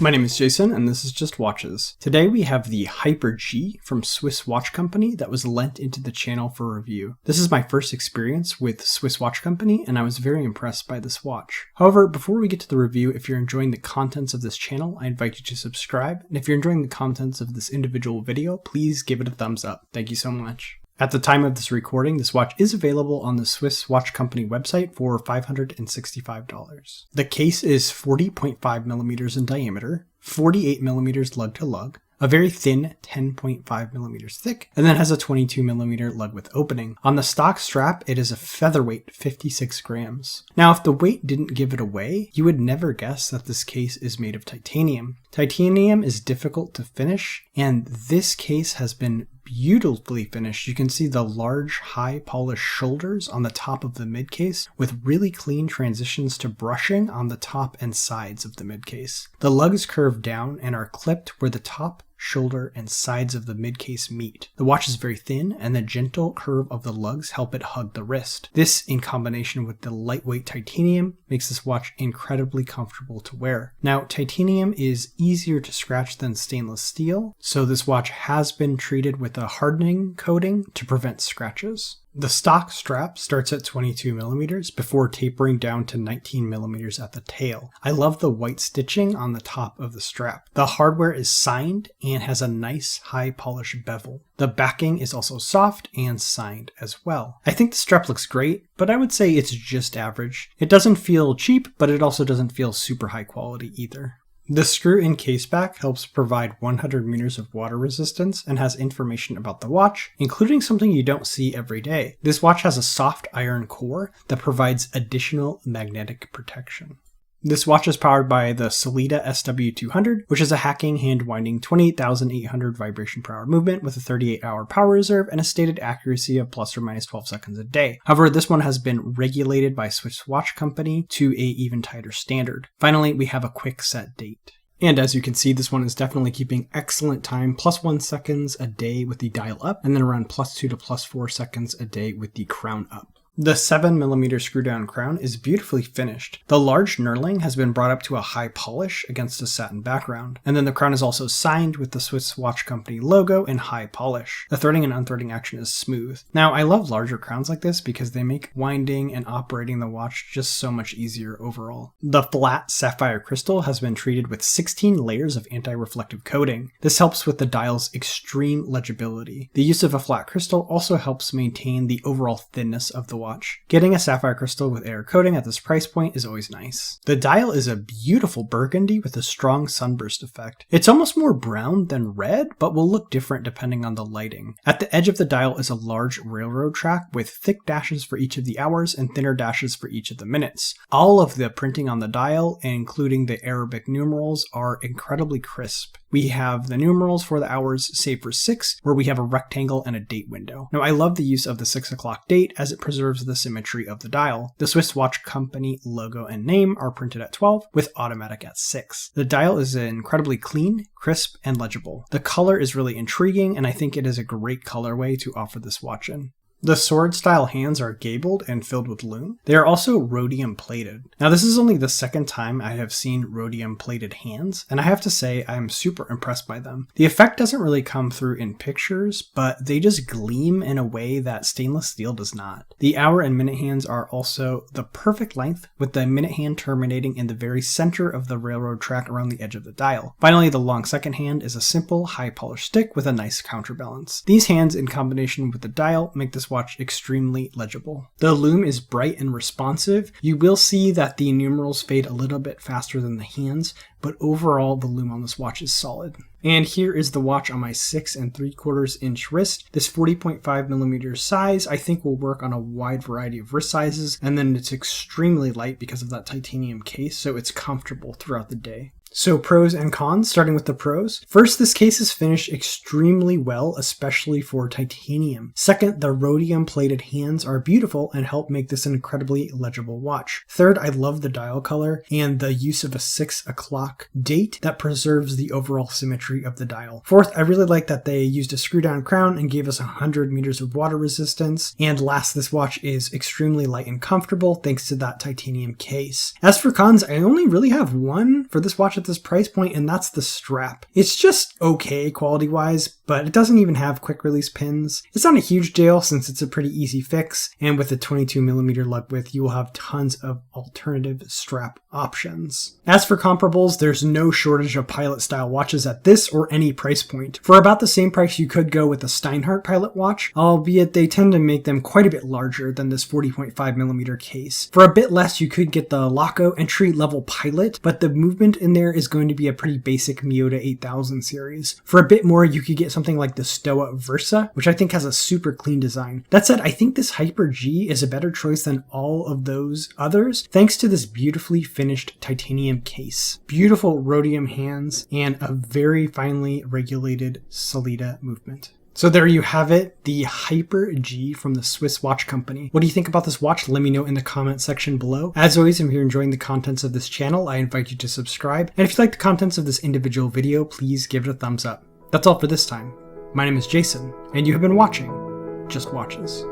My name is Jason, and this is Just Watches. Today we have the Hyper G from Swiss Watch Company that was lent into the channel for review. This is my first experience with Swiss Watch Company, and I was very impressed by this watch. However, before we get to the review, if you're enjoying the contents of this channel, I invite you to subscribe, and if you're enjoying the contents of this individual video, please give it a thumbs up. Thank you so much. At the time of this recording, this watch is available on the Swiss Watch Company website for $565. The case is 40.5 millimeters in diameter, 48 millimeters lug to lug, a very thin 10.5 millimeters thick, and then has a 22 millimeter lug width opening. On the stock strap, it is a featherweight 56 grams. Now, if the weight didn't give it away, you would never guess that this case is made of titanium. Titanium is difficult to finish, and this case has been beautifully finished. You can see the large, high polished shoulders on the top of the mid case with really clean transitions to brushing on the top and sides of the mid case. The lugs curve down and are clipped where the top, shoulder, and sides of the mid case meet. The watch is very thin, and the gentle curve of the lugs help it hug the wrist. This, in combination with the lightweight titanium, makes this watch incredibly comfortable to wear. Now, titanium is easier to scratch than stainless steel, so this watch has been treated with a hardening coating to prevent scratches. The stock strap starts at 22 millimeters before tapering down to 19 millimeters at the tail. I love the white stitching on the top of the strap. The hardware is signed and has a nice high polish bevel. The backing is also soft and signed as well. I think the strap looks great, but I would say it's just average. It doesn't feel cheap, but it also doesn't feel super high quality either. The screw-in caseback helps provide 100 meters of water resistance and has information about the watch, including something you don't see every day. This watch has a soft iron core that provides additional magnetic protection. This watch is powered by the Sellita SW200, which is a hacking, hand-winding 28,800 vibration per hour movement with a 38-hour power reserve and a stated accuracy of plus or minus 12 seconds a day. However, this one has been regulated by Swiss Watch Company to an even tighter standard. Finally, we have a quick set date. And as you can see, this one is definitely keeping excellent time, plus 1 seconds a day with the dial up, and then around plus 2 to plus 4 seconds a day with the crown up. The 7mm screw-down crown is beautifully finished. The large knurling has been brought up to a high polish against a satin background, and then the crown is also signed with the Swiss Watch Company logo in high polish. The threading and unthreading action is smooth. Now, I love larger crowns like this because they make winding and operating the watch just so much easier overall. The flat sapphire crystal has been treated with 16 layers of anti-reflective coating. This helps with the dial's extreme legibility. The use of a flat crystal also helps maintain the overall thinness of the watch. Getting a sapphire crystal with air coating at this price point is always nice. The dial is a beautiful burgundy with a strong sunburst effect. It's almost more brown than red, but will look different depending on the lighting. At the edge of the dial is a large railroad track with thick dashes for each of the hours and thinner dashes for each of the minutes. All of the printing on the dial, including the Arabic numerals, are incredibly crisp. We have the numerals for the hours, save for 6, where we have a rectangle and a date window. Now, I love the use of the 6 o'clock date as it preserves the symmetry of the dial. The Swiss Watch Company logo and name are printed at 12, with automatic at 6. The dial is incredibly clean, crisp, and legible. The color is really intriguing, and I think it is a great colorway to offer this watch in. The sword-style hands are gabled and filled with lume. They are also rhodium plated. Now, this is only the second time I have seen rhodium plated hands, and I have to say I am super impressed by them. The effect doesn't really come through in pictures, but they just gleam in a way that stainless steel does not. The hour and minute hands are also the perfect length, with the minute hand terminating in the very center of the railroad track around the edge of the dial. Finally, the long second hand is a simple, high-polished stick with a nice counterbalance. These hands, in combination with the dial, make this watch extremely legible. The lume is bright and responsive. You will see that the numerals fade a little bit faster than the hands, but overall the lume on this watch is solid. And here is the watch on my 6 3/4 inch wrist. This 40.5mm size I think will work on a wide variety of wrist sizes, and then it's extremely light because of that titanium case, so it's comfortable throughout the day. So pros and cons, starting with the pros. First, this case is finished extremely well, especially for titanium. Second, the rhodium plated hands are beautiful and help make this an incredibly legible watch. Third, I love the dial color and the use of a 6 o'clock date that preserves the overall symmetry of the dial. Fourth, I really like that they used a screw down crown and gave us 100 meters of water resistance. And last, this watch is extremely light and comfortable thanks to that titanium case. As for cons, I only really have one for this watch at at this price point, and that's the strap. It's just okay quality-wise, but it doesn't even have quick release pins. It's not a huge deal since it's a pretty easy fix, and with a 22mm lug width, you will have tons of alternative strap options. As for comparables, there's no shortage of Pilot-style watches at this or any price point. For about the same price, you could go with a Steinhardt Pilot watch, albeit they tend to make them quite a bit larger than this 40.5mm case. For a bit less, you could get the Laco entry-level Pilot, but the movement in there is going to be a pretty basic Miyota 8000 series. For a bit more, you could get something like the Stoa Versa, which I think has a super clean design. That said, I think this Hyper G is a better choice than all of those others, thanks to this beautifully finished titanium case, beautiful rhodium hands, and a very finely regulated Sellita movement. So there you have it, the Hyper G from the Swiss watch company. What do you think about this watch? Let me know in the comment section below. As always, if you're enjoying the contents of this channel, I invite you to subscribe. And if you like the contents of this individual video, please give it a thumbs up. That's all for this time. My name is Jason, and you have been watching Just Watches.